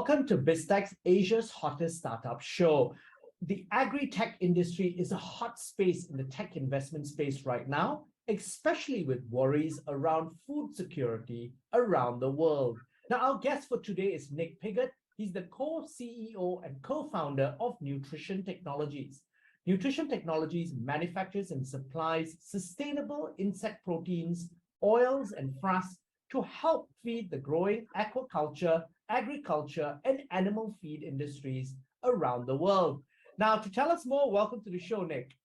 Welcome to BizTech's Asia's hottest startup show. The agri-tech industry is a hot space in the tech investment space right now, especially with worries around food security around the world. Now, our guest for today is Nick Piggott. He's the co-CEO and co-founder of Nutrition Technologies. Nutrition Technologies manufactures and supplies sustainable insect proteins, oils, and frass to help feed the growing aquaculture, agriculture, and animal feed industries around the world. Now, to tell us more, welcome to the show, Nick.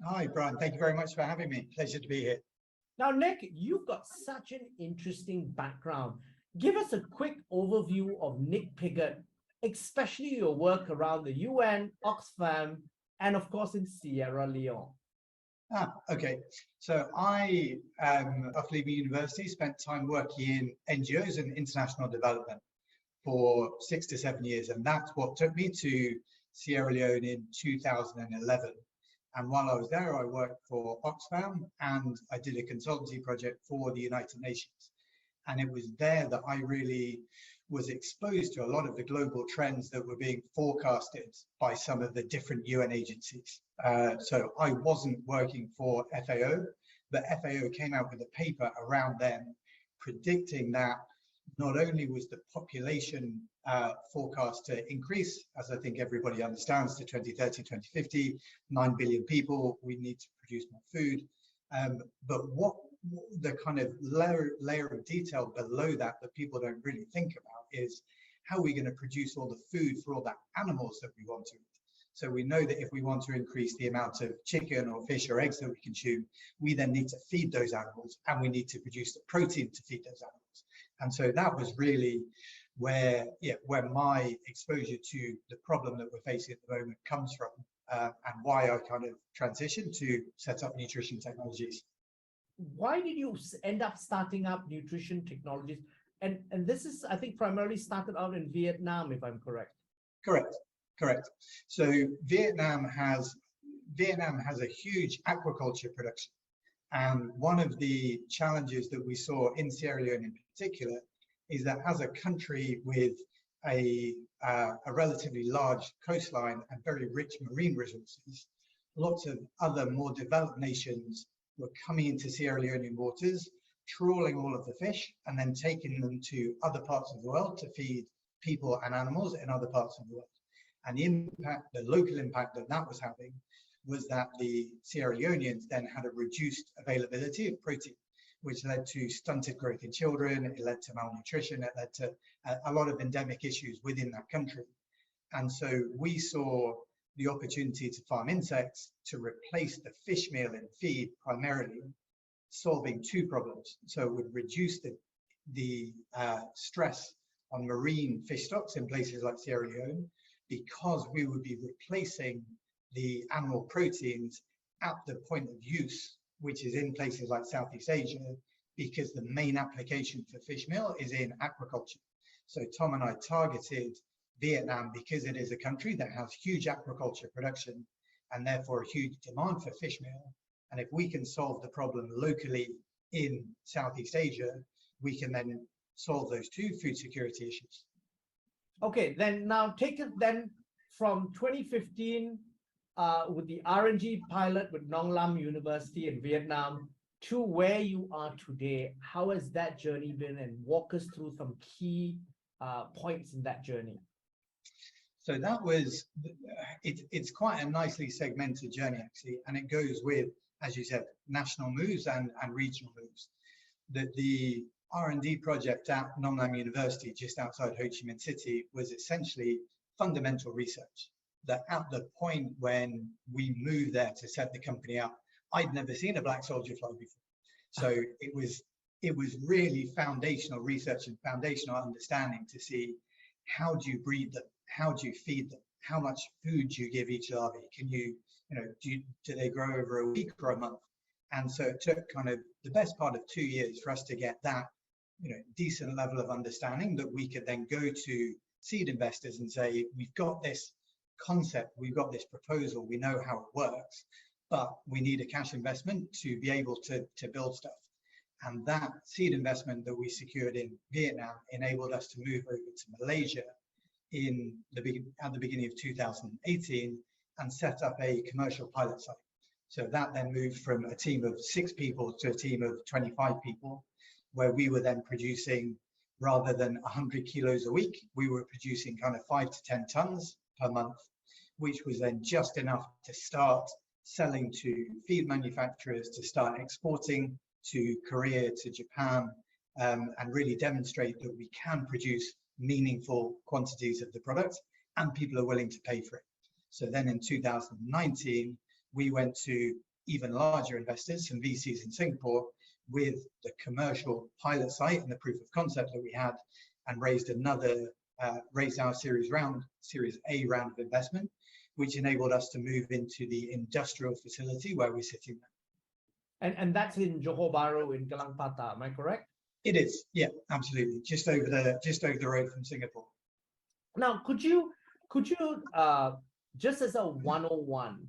Hi, Brian. Thank you very much for having me. Pleasure to be here. Now, Nick, you've got such an interesting background. Give us a quick overview of Nick Piggott, especially your work around the UN, Oxfam, and of course in Sierra Leone. Okay. So I, after leaving university, spent time working in NGOs and international development for 6 to 7 years. And that's what took me to Sierra Leone in 2011. And while I was there, I worked for Oxfam and I did a consultancy project for the United Nations. And it was there that I really was exposed to a lot of the global trends that were being forecasted by some of the different UN agencies. So I wasn't working for FAO, but FAO came out with a paper around then predicting that not only was the population forecast to increase, as I think everybody understands, to 2030, 2050, 9 billion people, we need to produce more food, but what the kind of layer of detail below that people don't really think about is how we're going to produce all the food for all the animals that we want to eat. So we know that if we want to increase the amount of chicken or fish or eggs that we consume, we then need to feed those animals and we need to produce the protein to feed those animals. And so that was really where my exposure to the problem that we're facing at the moment comes from, and why I kind of transitioned to set up Nutrition Technologies. Why did you end up starting up Nutrition Technologies? And this is, I think, primarily started out in Vietnam, if I'm correct. Correct. So Vietnam has a huge aquaculture production. And one of the challenges that we saw in Sierra Leone in particular is that as a country with a relatively large coastline and very rich marine resources, lots of other more developed nations were coming into Sierra Leonean waters, trawling all of the fish, and then taking them to other parts of the world to feed people and animals in other parts of the world. And the local impact that was having was that the Sierra Leoneans then had a reduced availability of protein, which led to stunted growth in children, it led to malnutrition, it led to a lot of endemic issues within that country. And so we saw the opportunity to farm insects to replace the fish meal in feed, primarily solving two problems. So it would reduce the stress on marine fish stocks in places like Sierra Leone, because we would be replacing the animal proteins at the point of use, which is in places like Southeast Asia, because the main application for fish meal is in aquaculture. So Tom and I targeted Vietnam because it is a country that has huge aquaculture production and therefore a huge demand for fish meal. And if we can solve the problem locally in Southeast Asia, we can then solve those two food security issues. Okay, then now take it then from 2015 with the R&D pilot with Nong Lam University in Vietnam to where you are today. How has that journey been, and walk us through some key points in that journey? So that was, it's quite a nicely segmented journey actually, and it goes with, as you said, national moves and regional moves. The R&D project at Nong Lam University, just outside Ho Chi Minh City, was essentially fundamental research. That at the point when we moved there to set the company up, I'd never seen a black soldier fly before. So it was really foundational research and foundational understanding to see, how do you breed them? How do you feed them? How much food do you give each larvae? Can you, do they grow over a week or a month? And so it took kind of the best part of 2 years for us to get that, decent level of understanding that we could then go to seed investors and say, we've got this concept, we've got this proposal, we know how it works, but we need a cash investment to be able to build stuff. And that seed investment that we secured in Vietnam enabled us to move over to Malaysia at the beginning of 2018 and set up a commercial pilot site. So that then moved from a team of 6 people to a team of 25 people, where we were then producing, rather than 100 kilos a week, we were producing kind of 5 to 10 tons per month, which was then just enough to start selling to feed manufacturers, to start exporting to Korea, to Japan, and really demonstrate that we can produce meaningful quantities of the product and people are willing to pay for it. So then in 2019, we went to even larger investors, some VCs in Singapore, with the commercial pilot site and the proof of concept that we had, and raised our Series A round of investment, which enabled us to move into the industrial facility where we're sitting now. And that's in Johor Bahru in Gelang Patah, am I correct? It is, yeah, absolutely. Just over the road from Singapore. Now, could you just as a 101,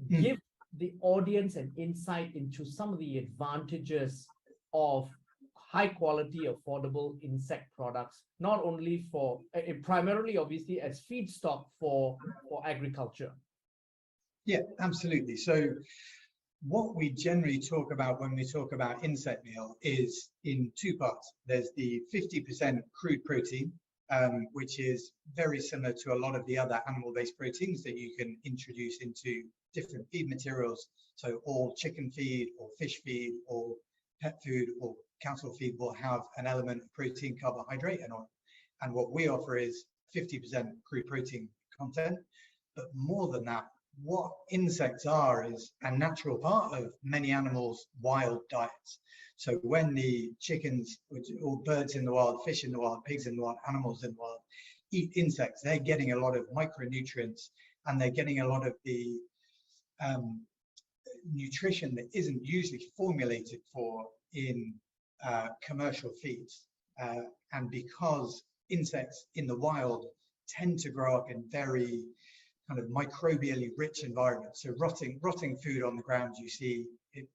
give the audience an insight into some of the advantages of high quality, affordable insect products, not only for, primarily obviously as feedstock for agriculture? Yeah, absolutely. So what we generally talk about when we talk about insect meal is in 2 parts. There's the 50% crude protein, which is very similar to a lot of the other animal-based proteins that you can introduce into different feed materials. So all chicken feed or fish feed or pet food or cattle feed will have an element of protein, carbohydrate, and oil. And what we offer is 50% crude protein content. But more than that, what insects are is a natural part of many animals' wild diets. So when the chickens, or birds in the wild, fish in the wild, pigs in the wild, animals in the wild, eat insects, they're getting a lot of micronutrients, and they're getting a lot of the nutrition that isn't usually formulated for in commercial feeds. And because insects in the wild tend to grow up in very kind of microbially rich environments, so rotting food on the ground, you see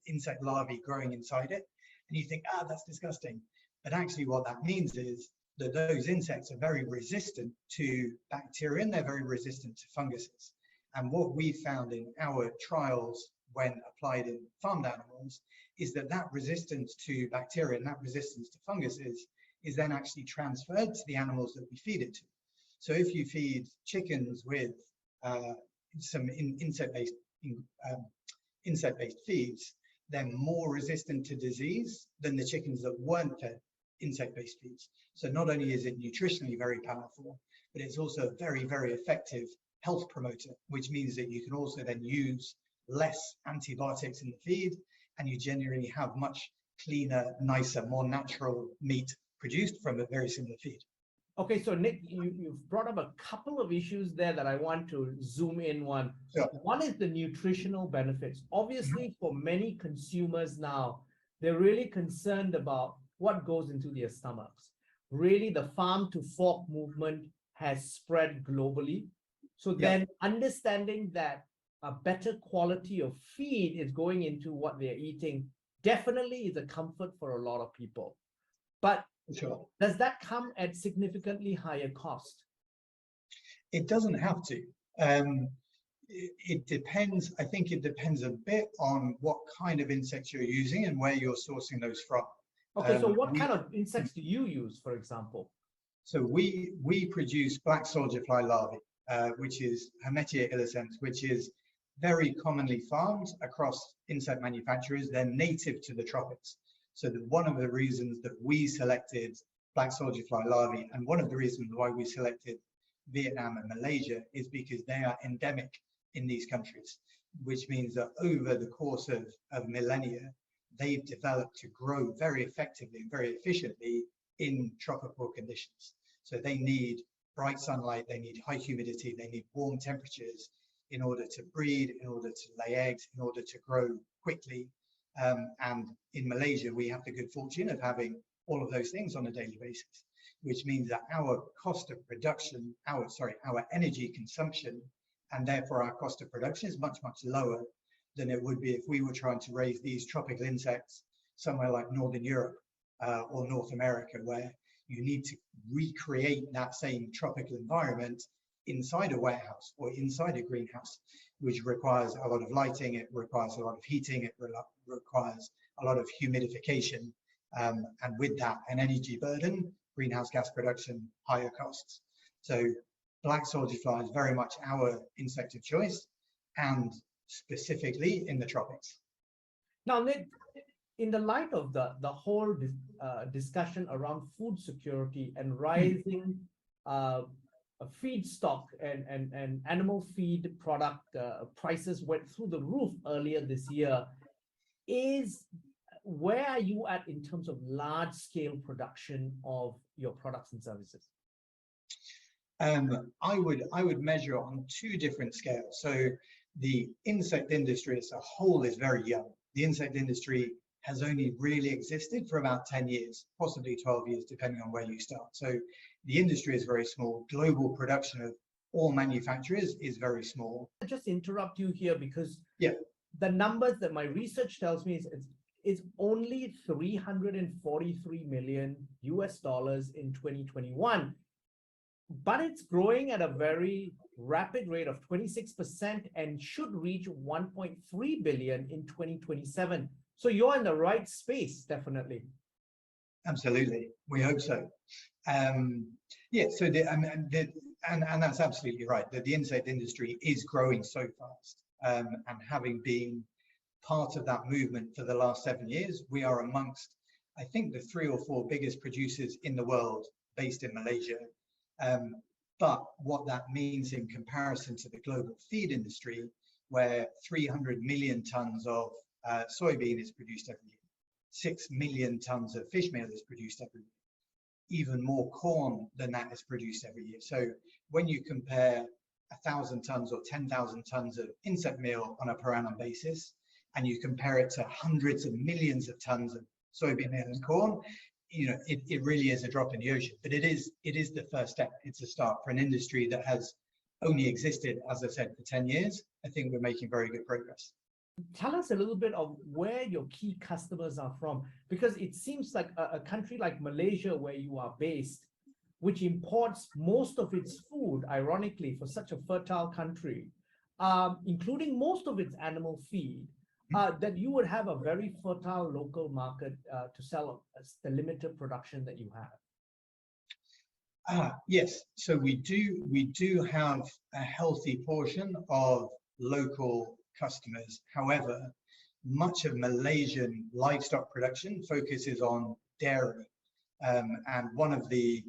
insect larvae growing inside it, and you think, that's disgusting. But actually what that means is that those insects are very resistant to bacteria, and they're very resistant to funguses. And what we found in our trials when applied in farmed animals is that resistance to bacteria and that resistance to funguses is then actually transferred to the animals that we feed it to. So if you feed chickens with some insect-based feeds, they're more resistant to disease than the chickens that weren't fed insect-based feeds. So not only is it nutritionally very powerful, but it's also a very, very effective health promoter, which means that you can also then use less antibiotics in the feed, and you generally have much cleaner, nicer, more natural meat produced from a very similar feed. Okay, so Nick, you've brought up a couple of issues there that I want to zoom in on. Sure. One is the nutritional benefits. Obviously, for many consumers now, they're really concerned about what goes into their stomachs. Really, the farm to fork movement has spread globally. So then understanding that a better quality of feed is going into what they're eating definitely is a comfort for a lot of people. But sure, does that come at significantly higher cost? It doesn't have to. It depends. I think it depends a bit on what kind of insects you're using and where you're sourcing those from. Okay, so what kind of insects do you use, for example? So we produce black soldier fly larvae, which is Hermetia illicens, which is very commonly farmed across insect manufacturers. They're native to the tropics. So one of the reasons that we selected black soldier fly larvae, and one of the reasons why we selected Vietnam and Malaysia, is because they are endemic in these countries, which means that over the course of millennia, they've developed to grow very effectively and very efficiently in tropical conditions. So they need bright sunlight, they need high humidity, they need warm temperatures in order to breed, in order to lay eggs, in order to grow quickly. And in Malaysia, we have the good fortune of having all of those things on a daily basis, which means that our cost of production, our energy consumption, and therefore our cost of production is much, much lower than it would be if we were trying to raise these tropical insects somewhere like Northern Europe or North America, where you need to recreate that same tropical environment inside a warehouse or inside a greenhouse, which requires a lot of lighting, it requires a lot of heating, it requires a lot of humidification, and with that, an energy burden, greenhouse gas production, higher costs. So black soldier fly is very much our insect of choice, and specifically in the tropics. Now, Nick, in the light of the whole discussion around food security and rising feedstock and animal feed product prices went through the roof earlier this year, where are you at in terms of large scale production of your products and services? I would measure on two different scales. So the insect industry as a whole is very young. The insect industry has only really existed for about 10 years, possibly 12 years, depending on where you start. So the industry is very small. Global production of all manufacturers is very small. I'll just interrupt you here because yeah, the numbers that my research tells me is only $343 million in 2021. But it's growing at a very rapid rate of 26% and should reach 1.3 billion in 2027. So you're in the right space, definitely. Absolutely, we hope so. Yeah, so and that's absolutely right. The insect industry is growing so fast, and having been part of that movement for the last 7 years, we are amongst, I think, the 3 or 4 biggest producers in the world, based in Malaysia. But what that means in comparison to the global feed industry, where 300 million tons of soybean is produced every year, 6 million tons of fish meal is produced every year, even more corn than that is produced every year. So when you compare 1,000 tons or 10,000 tons of insect meal on a per annum basis, and you compare it to hundreds of millions of tons of soybean meal and corn, you know, it really is a drop in the ocean. But it is the first step. It's a start for an industry that has only existed, as I said, for 10 years. I think we're making very good progress. Tell us a little bit of where your key customers are from, because it seems like a country like Malaysia, where you are based, which imports most of its food, ironically, for such a fertile country, including most of its animal feed, that you would have a very fertile local market to sell the limited production that you have. Yes, so we do have a healthy portion of local customers. However, much of Malaysian livestock production focuses on dairy, and one of the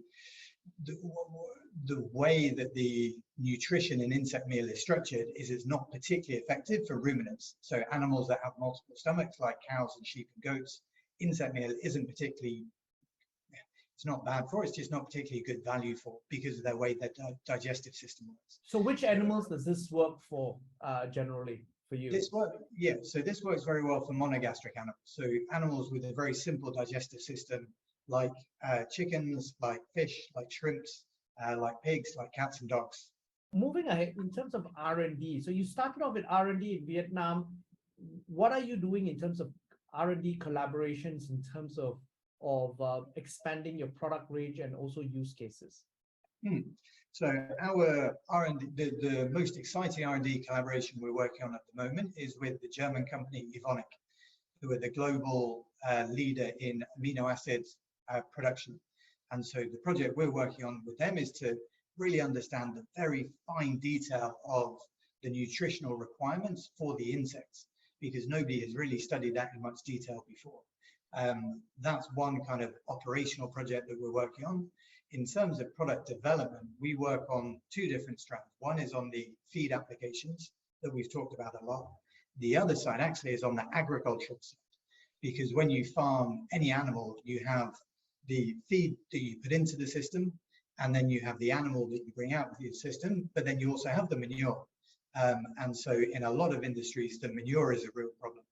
way that the nutrition in insect meal is structured is it's not particularly effective for ruminants. So animals that have multiple stomachs, like cows and sheep and goats, insect meal isn't particularly, it's not bad for, it's just not particularly good value for, because of the way that digestive system works. So which animals does this work for generally for you? So this works very well for monogastric animals. So animals with a very simple digestive system, like chickens, like fish, like shrimps, like pigs, like cats and dogs. Moving ahead, in terms of R&D, so you started off with R&D in Vietnam. What are you doing in terms of R&D collaborations, in terms of expanding your product range and also use cases? So our R&D, the most exciting R&D collaboration we're working on at the moment is with the German company Evonik, who are the global leader in amino acids production. And so the project we're working on with them is to really understand the very fine detail of the nutritional requirements for the insects, because nobody has really studied that in much detail before. That's one kind of operational project that we're working on. In terms of product development, we work on 2 different strands. One is on the feed applications that we've talked about a lot. The other side actually is on the agricultural side, because when you farm any animal, you have the feed that you put into the system, and then you have the animal that you bring out of your system, but then you also have the manure. And so in a lot of industries, the manure is a real problem.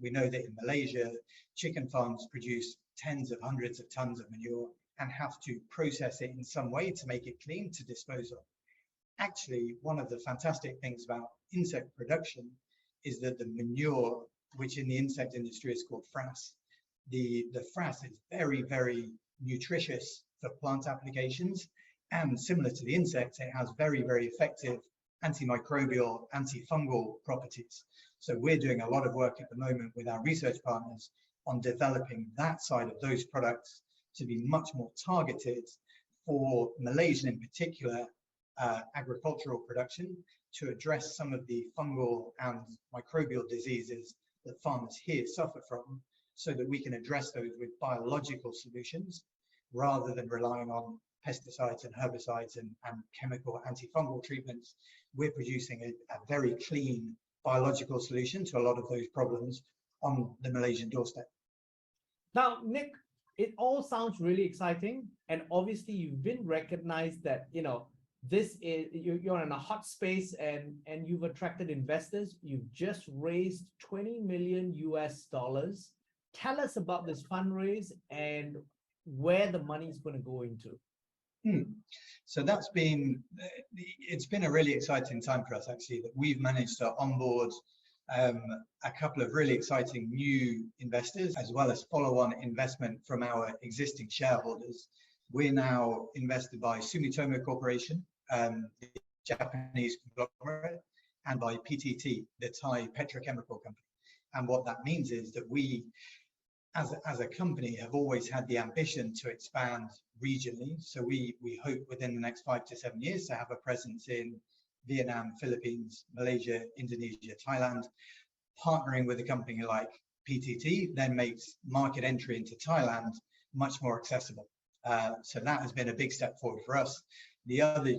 We know that in Malaysia, chicken farms produce tens of hundreds of tons of manure and have to process it in some way to make it clean to dispose of. Actually, one of the fantastic things about insect production is that the manure, which in the insect industry is called frass, the frass is very, very nutritious for plant applications. And similar to the insect, it has very, very effective antimicrobial, antifungal properties. So we're doing a lot of work at the moment with our research partners on developing that side of those products to be much more targeted for Malaysia in particular, agricultural production, to address some of the fungal and microbial diseases that farmers here suffer from, so that we can address those with biological solutions rather than relying on pesticides and herbicides and chemical antifungal treatments. We're producing a very clean biological solution to a lot of those problems on the Malaysian doorstep. Now, Nick, it all sounds really exciting, and obviously you've been recognized that, you know, this is, you're in a hot space, and you've attracted investors. You've just raised $20 million US. Tell us about this fundraise and where the money is going to go into. So that's been, it's been a really exciting time for us, actually, that we've managed to onboard a couple of really exciting new investors, as well as follow-on investment from our existing shareholders. We're now invested by Sumitomo Corporation, the Japanese conglomerate, and by PTT, the Thai petrochemical company. And what that means is that we, as a company, have always had the ambition to expand regionally. So we hope within the next 5 to 7 years to have a presence in Vietnam, Philippines, Malaysia, Indonesia, Thailand. Partnering with a company like PTT then makes market entry into Thailand much more accessible. So that has been a big step forward for us. The other,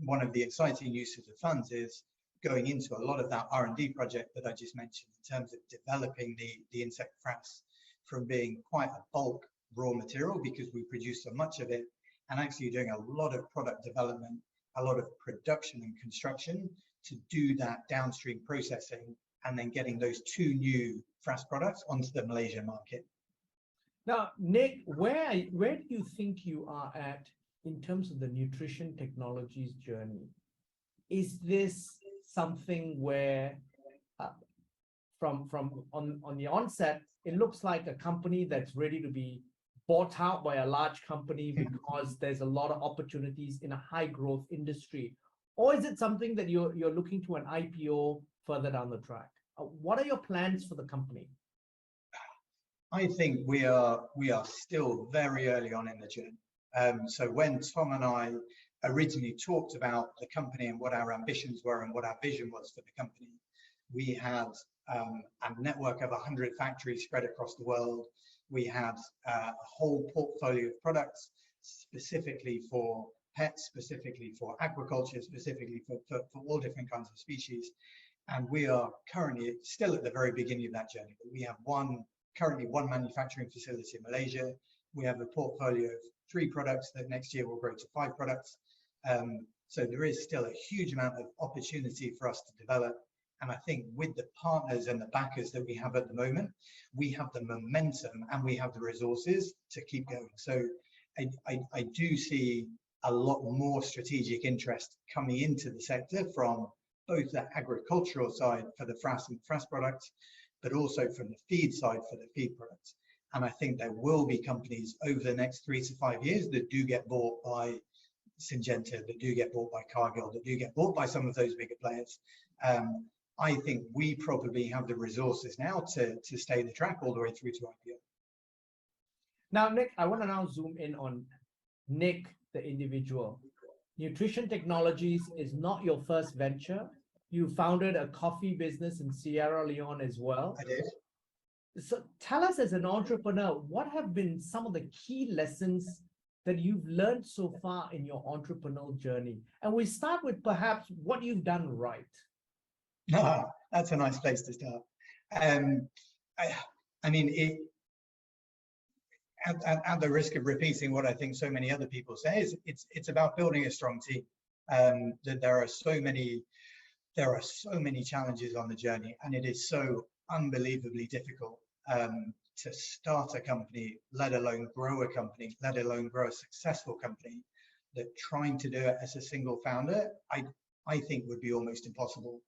one of the exciting uses of funds is going into a lot of that R&D project that I just mentioned, in terms of developing the insect frass from being quite a bulk raw material, because we produce so much of it, and actually doing a lot of product development, a lot of production and construction to do that downstream processing, and then getting those 2 new frass products onto the Malaysian market. Now, Nick, where do you think you are at in terms of the nutrition technologies journey? Is this something where, from on the onset, it looks like a company that's ready to be bought out by a large company because there's a lot of opportunities in a high growth industry? Or is it something that you're looking to an IPO further down the track? What are your plans for the company? I think we are still very early on in the journey. So when Tom and I originally talked about the company and what our ambitions were and what our vision was for the company, we had a network of 100 factories spread across the world. We had a whole portfolio of products specifically for pets, specifically for aquaculture, specifically for all different kinds of species. And we are currently still at the very beginning of that journey. We have currently one manufacturing facility in Malaysia. We have a portfolio of 3 products that next year will grow to 5 products. So there is still a huge amount of opportunity for us to develop. And I think with the partners and the backers that we have at the moment, we have the momentum and we have the resources to keep going. So I do see a lot more strategic interest coming into the sector from both the agricultural side for the frass and frass products, but also from the feed side for the feed products. And I think there will be companies over the next 3 to 5 years that do get bought by Syngenta, that do get bought by Cargill, that do get bought by some of those bigger players. I think we probably have the resources now to stay the track all the way through to IPO. Now, Nick, I want to now zoom in on Nick, the individual. Nutrition Technologies is not your first venture. You founded a coffee business in Sierra Leone as well. I did. So tell us, as an entrepreneur, what have been some of the key lessons that you've learned so far in your entrepreneurial journey? And we start with perhaps what you've done right. That's a nice place to start. I mean, at the risk of repeating what I think so many other people say, is it's about building a strong team. That there are so many challenges on the journey, and it is so unbelievably difficult to start a company, let alone grow a company, let alone grow a successful company. That trying to do it as a single founder, I think would be almost impossible.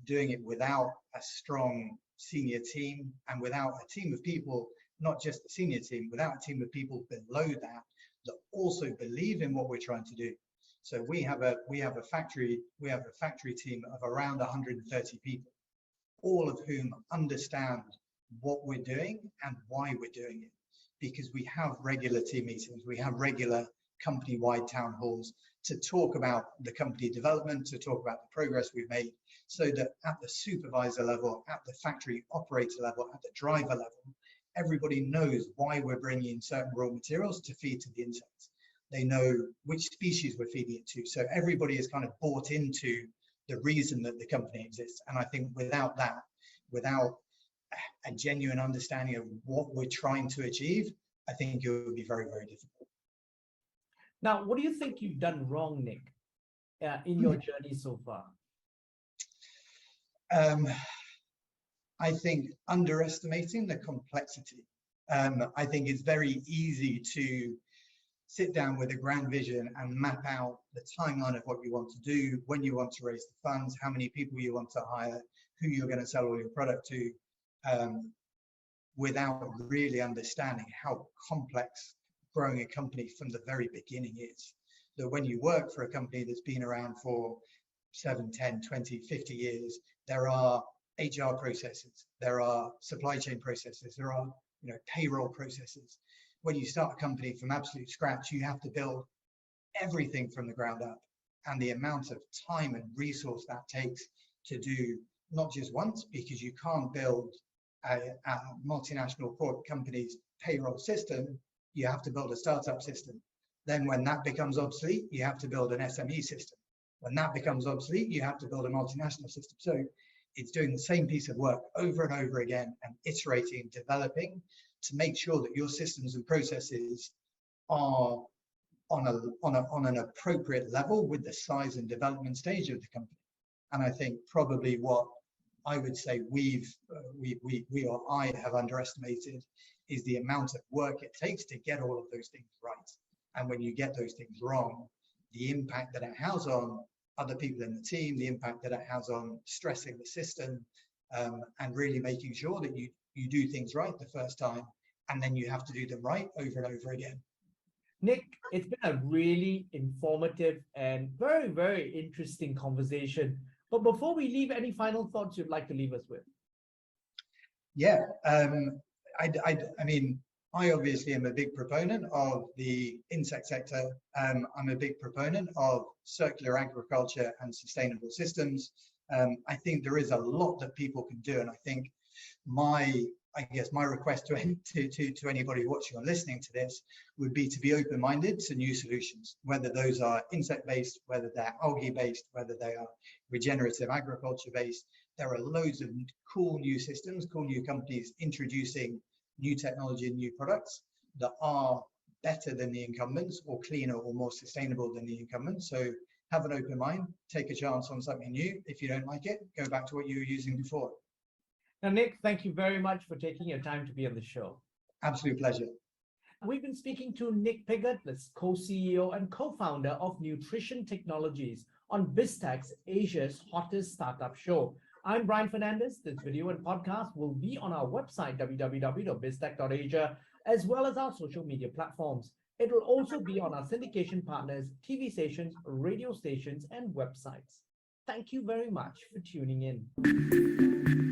Doing it without a strong senior team and without a team of people, not just the senior team, without a team of people below that that also believe in what we're trying to do. So we have a factory team of around 130 people, all of whom understand what we're doing and why we're doing it, because we have regular team meetings, we have regular company-wide town halls to talk about the company development, to talk about the progress we've made, so that at the supervisor level, at the factory operator level, at the driver level, everybody knows why we're bringing in certain raw materials to feed to the insects. They know which species we're feeding it to. So everybody is kind of bought into the reason that the company exists. And I think without that, without a genuine understanding of what we're trying to achieve, I think it would be very, very difficult. Now, what do you think you've done wrong, Nick, in your journey so far? I think underestimating the complexity. I think it's very easy to sit down with a grand vision and map out the timeline of what you want to do, when you want to raise the funds, how many people you want to hire, who you're going to sell all your product to, without really understanding how complex growing a company from the very beginning is. That when you work for a company that's been around for 7, 10, 20, 50 years, there are HR processes, there are supply chain processes, there are payroll processes. When you start a company from absolute scratch, you have to build everything from the ground up, and the amount of time and resource that takes to do not just once, because you can't build a multinational corporate company's payroll system, you have to build a startup system. Then when that becomes obsolete, you have to build an SME system. When that becomes obsolete, you have to build a multinational system. So it's doing the same piece of work over and over again and iterating, developing to make sure that your systems and processes are on an appropriate level with the size and development stage of the company. And I think probably what I would say we or I have underestimated is the amount of work it takes to get all of those things right. And when you get those things wrong, the impact that it has on other people in the team, the impact that it has on stressing the system, and really making sure that you do things right the first time, and then you have to do them right over and over again. Nick, it's been a really informative and very, very interesting conversation. But before we leave, any final thoughts you'd like to leave us with? Yeah, I mean, I obviously am a big proponent of the insect sector. I'm a big proponent of circular agriculture and sustainable systems. I think there is a lot that people can do, and I think my request to anybody watching or listening to this would be to be open-minded to new solutions, whether those are insect-based, whether they're algae-based, whether they are regenerative agriculture-based. There are loads of cool new systems, cool new companies introducing new technology and new products that are better than the incumbents, or cleaner or more sustainable than the incumbents. So have an open mind, take a chance on something new. If you don't like it, go back to what you were using before. Now, Nick, thank you very much for taking your time to be on the show. Absolute pleasure. We've been speaking to Nick Pigott, the co-CEO and co-founder of Nutrition Technologies on BizTech's Asia's hottest startup show. I'm Brian Fernandez. This video and podcast will be on our website, www.biztech.asia, as well as our social media platforms. It will also be on our syndication partners, TV stations, radio stations, and websites. Thank you very much for tuning in.